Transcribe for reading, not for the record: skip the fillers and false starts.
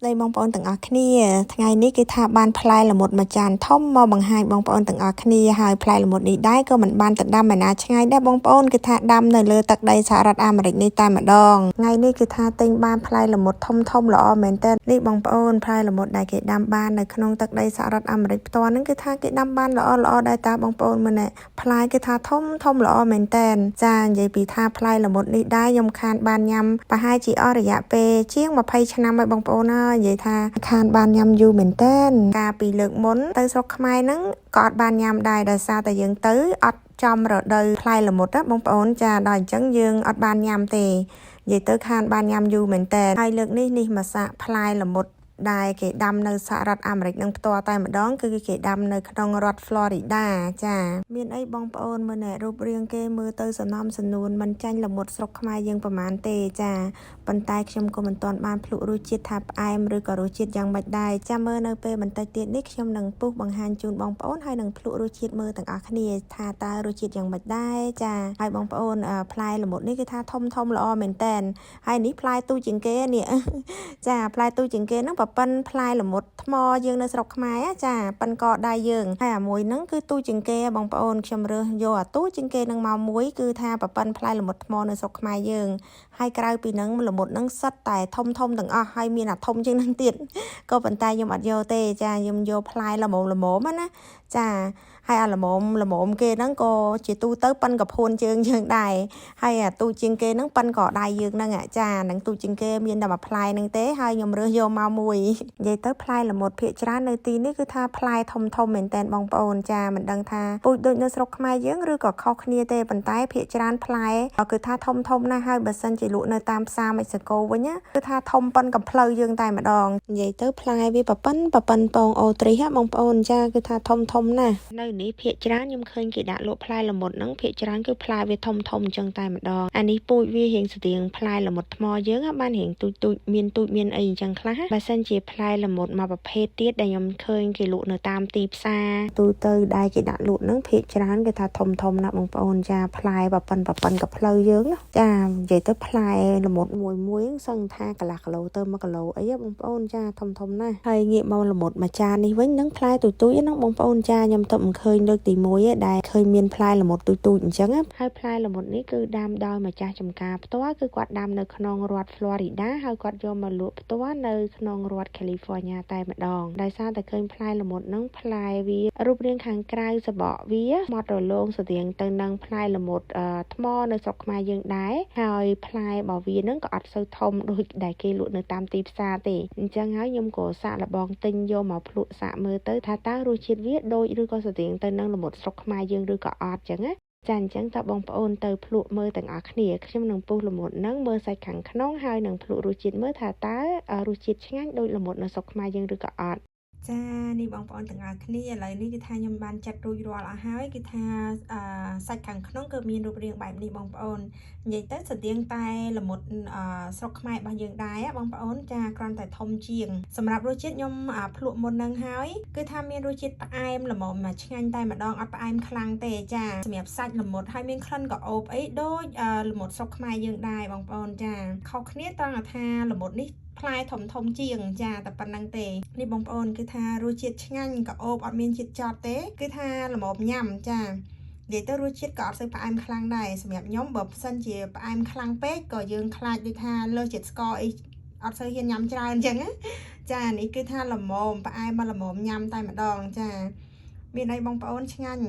ស្ដីបងប្អូនទាំងអស់គ្នាថ្ងៃនេះគឺថាបានផ្លែល្មុតមួយចានធំមកបង្ហាញបងប្អូនទាំងអស់គ្នាហើយផ្លែល្មុតនេះដែរក៏មិនបានទៅដាំឯណាឆ្ងាយដែរបងប្អូនគឺថាដាំនៅលើទឹកដីសហរដ្ឋអាមេរិកនេះតែម្ដងថ្ងៃនេះគឺថាទិញបានផ្លែល្មុតធំល្អមែនទែននេះបងប្អូនផ្លែល្មុតដែលគេដាំបាននៅក្នុងទឹកដីសហរដ្ឋអាមេរិកផ្ទាល់ហ្នឹងគឺថាគេដាំបានល្អដែរតាបងប្អូនមើលណែផ្លែគឺថាធំល្អមែនទែនចានិយាយពីថាផ្លែល្មុតនេះដែរខ្ញុំខានបានញ៉ាំប្រហែលជាអស់រយៈពេលជាង20ឆ្នាំហើយបងប្អូនហើយនិយាយថាខានបានញ៉ាំយូរមែនទែនកាលពីលើកមុនទៅស្រុកខ្មែរហ្នឹងក៏អត់បានញ៉ាំដែរដោយសារតែយើងទៅអត់ចំរដូវផ្លែល្មុតណាបងប្អូនចាដល់អញ្ចឹងយើងអត់បានញ៉ាំទេនិយាយទៅខានបានញ៉ាំយូរមែនទែនហើយលើកនេះមកសាកផ្លែល្មុតដែលគេដាំនៅសហរដ្ឋអាមេរិកនឹងផ្ទាល់តែម្ដងគឺគេដាំនៅក្នុងរដ្ឋ Florida ចាមានអីបងប្អូនមើលណែរូបរាងគេមើលទៅសំណំសំនួនមិនចាញ់ល្មុតស្រុកខ្មែរយើងប្រហែលទេចាប៉ុន្តែខ្ញុំក៏មិនទាន់បានភ្លក់រសជាតិថាផ្អែមឬក៏រសជាតិយ៉ាងម៉េចដែរចាំមើលនៅពេលបន្តិចទៀតនេះខ្ញុំនឹងពុះបង្ហាញជូនបងប្អូនហើយនឹងភ្លក់រសជាតិមើលទាំងអស់គ្នាថាតើរសជាតិយ៉ាងម៉េចដែរចាហើយបងប្អូនផ្លែល្មុតនេះគឺថាធំល្អមែនតើហើយនេះផ្លែទូជាងគេនេះចាផ្លែទូជាងគេហ្នឹងប៉ិនផ្លែល្មុតថ្មយើងនៅស្រុកខ្មែរចាប៉ិនកដៃយើងហើយអាមួយហ្នឹងគឺទូជាងគេបងប្អូនខ្ញុំរើសយកអាទូជាងគេហ្នឹងមកមួយគឺថាប៉ិនផ្លែល្មុតថ្មនៅស្រុកខ្មែរយើងហើយក្រៅពីហ្នឹងល្មុតហ្នឹងសិតតែធំទាំងអស់ហើយមានអាធំជាងហ្នឹងទៀតក៏ប៉ុន្តែខ្ញុំអត់យកទេចាខ្ញុំយកផ្លែល្មមណាចាហើយអាល្មមគេហ្នឹងក៏ជាទូទៅប៉ិនកភួនជើងយើងដែរហើយអាទូជាងគេហ្នឹងប៉ិនកដៃយើងហ្នឹងចាហ្នឹងទូជាងគេមានតែមួយផ្លែហ្នឹងទេហើយខ្ញុំរើសយកមកមួយនិយាយទៅផ្លែល្មុតភាគច្រើននៅទីនេះគឺថាផ្លែធំមែនតើបងប្អូនចាមិនដឹងថាពូជដូចនៅស្រុកខ្មែរយើងឬក៏ខុសគ្នាទេប៉ុន្តែភាគច្រើនផ្លែគឺថាធំណាស់ហើយបើសិនជាលក់នៅតាមផ្សារមិចស្កូវិញគឺថាធំប៉ិនកំភ្លៅយើងតែម្ដងនិយាយទៅផ្លែវាប៉ិនពងអូទ្រីហ៎បងប្អូនចាគឺថាធំណាស់នៅនេះភាគច្រើនខ្ញុំឃើញគេដាក់លក់ផ្លែល្មុតហ្នឹងភាគច្រើនគឺផ្លែវាធំអញ្ចឹងតែម្ដងអានេះពូជវារៀងស្តៀងផ្លែល្មុតថ្មយើងបានរៀងទូចមានអីអញ្ចឹងខ្លះបើសិនជាផ្លែល្មុតមកប្រភេទទៀតដែលខ្ញុំឃើញគេលក់នៅតាមទីផ្សារទូទៅដែលគេដាក់លក់ហ្នឹងភាគច្រើនគេថាធំណាស់បងប្អូនចាផ្លែប៉ិនក៏ផ្លូវយើងណាចានិយាយទៅផ្លែល្មុតមួយសឹងថាកន្លះគីឡូទៅ1គីឡូអីបងប្អូនចាធំណាស់ហើយងាកមកល្មុតមួយចាននេះវិញហ្នឹងផ្លែទូហ្នឹងបងប្អូនចាខ្ញុំទៅមិនឃើញលើកទី1ឯដែលឃើញមានផ្លែល្មុតទូចអញ្ចឹងហើយផ្លែល្មុតនេះគឺដាំដោយម្ចាស់ចម្ការផ្ទាល់គឺគាត់ដាំនៅក្នុងរដ្ឋ Florida ហើយគាត់យកមកលក់ផ្ទាល់នៅក្នុងរដ្ឋ California តែម្ដងដោយសារតែឃើញផ្លែល្មុតហ្នឹងផ្លែវារូបរាងខាងក្រៅសបកវាម៉ត់រលោងស្តៀងទៅនឹងផ្លែល្មុតថ្មនៅស្រុកខ្មែរយើងដែរហើយផ្លែរបស់វាហ្នឹងក៏អត់សូវធំដូចដែលគេលក់នៅតាមទីផ្សារទេអញ្ចឹងហើយខ្ញុំក៏សាកល្បងទិញយកមកភ្លក់សាកមើលទៅថាតើរសជាតិវាដូចឬក៏ស្តៀងទៅនឹងល្មុតស្រុកខ្មែរយើងឬក៏អត់ចឹងណាចាអញ្ចឹងតើបងប្អូនទៅភ្លក់មើលទាំងអស់គ្នាខ្ញុំនឹងពុះល្មុតហ្នឹងមើលសាច់ខាងក្នុងហើយនឹងភ្លក់រសជាតិមើលថាតើរសជាតិឆ្ងាញ់ដូចល្មុតនៅស្រុកខ្មែរយើងឬក៏អត់ចានេះបងប្អូនទាំងអស់គ្នាឥឡូវនេះគឺថាខ្ញុំបានចាត់រួចរាល់អស់ហើយគឺថាសាច់ខាងក្នុងគឺមានរូបរាងបែបនេះបងប្អូននិយាយទៅស្តៀងតែល្មុតស្រុកខ្មែររបស់យើងដែរបងប្អូនចាគ្រាន់តែធំជាងសម្រាប់រសជាតិខ្ញុំភ្លក់មុននឹងហើយគឺថាមានរសជាតិផ្អែមល្មមឆ្ងាញ់តែម្ដងអត់ផ្អែមខ្លាំងទេចាសម្រាប់សាច់ល្មុតហើយមានក្លិនក្រអូបអីដូចល្មុតស្រុកខ្មែរយើងដែរបងប្អូនចាខុសគ្នាត្រង់ថាល្មុតនេះផ្លែធំជាងចាតែប៉ុណ្្នឹងទេនេះបងប្អូនគឺថារសជាតិឆ្ងាញ់ក្រអូបអត់មានជាតិចត់ទេគឺថាល្មមញ៉ាំចានិយាយទៅរសជាតិក៏អត់សូវផ្អែមខ្លាំងដែរសម្រាប់ខ្ញុំបើសិនជាផ្អែមខ្លាំងពេកក៏យើងខ្លាចដូចថាលើសជាតិស្ករអីអត់សូវហ៊ានញ៉ាំច្រើនអញ្ចឹងណាចានេះគឺថាល្មមផ្អែមមកល្មមញ៉ាំតែម្ដងចាមានអីបងប្អូនឆ្ងាញ់